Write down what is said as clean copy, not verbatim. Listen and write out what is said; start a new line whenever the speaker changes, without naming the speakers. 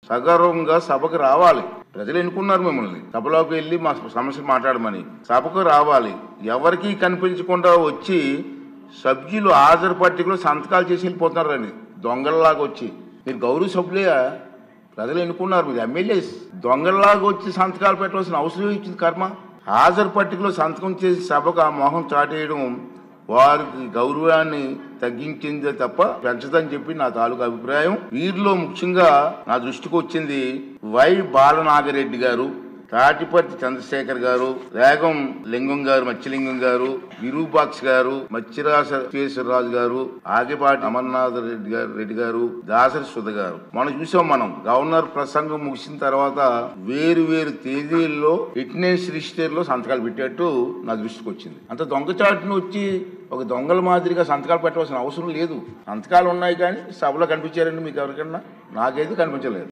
సగర్వంగా సభకు రావాలి. ప్రజలు ఎన్నుకున్నారు మిమ్మల్ని, సభలోకి వెళ్ళి మా సమస్యలు మాట్లాడమని. సభకు రావాలి. ఎవరికి కనిపించకుండా వచ్చి సభ్యులు హాజరు పట్టికలో సంతకాలు చేసి వెళ్ళిపోతున్నారని దొంగల్లాగా వచ్చి. మీరు గౌరవ సభ్యులే, ప్రజలు ఎన్నుకున్నారు, మీరు ఎమ్మెల్యేస్. దొంగల్లాగా వచ్చి సంతకాలు పెట్టవలసిన అవసరం ఇచ్చింది కర్మ. హాజరు పట్టికలో సంతకం చేసి సభకు ఆ మొహం చాటేయడం వారికి గౌరవాన్ని తగ్గించిందే తప్ప పెంచదని చెప్పి నా తాలూకా అభిప్రాయం. వీరిలో ముఖ్యంగా నా దృష్టికి వచ్చింది వై బాలనాగిరెడ్డి గారు, తాటిపర్తి చంద్రశేఖర్ గారు, రేగం లింగం గారు, మత్స్యలింగం గారు, విరూపాక్ష గారు, మత్స్యరాజు గారు, ఆగిపాటి అమర్నాథ్ రెడ్డి గారు, దాసరి సుధ గారు. మనం చూసాం. గవర్నర్ ప్రసంగం ముగిసిన తర్వాత వేరు వేరు తేదీల్లో అటెండెన్స్ రిజిస్టర్ లో సంతకాలు పెట్టేట్టు నా దృష్టికి వచ్చింది. అంత దొంగచాటును వచ్చి ఒక దొంగల మాదిరిగా సంతకాలు పెట్టవలసిన అవసరం లేదు. సంతకాలు ఉన్నాయి కానీ సభలో కనిపించారండి మీకు ఎవరికన్నా? నాకైతే కనిపించలేదు.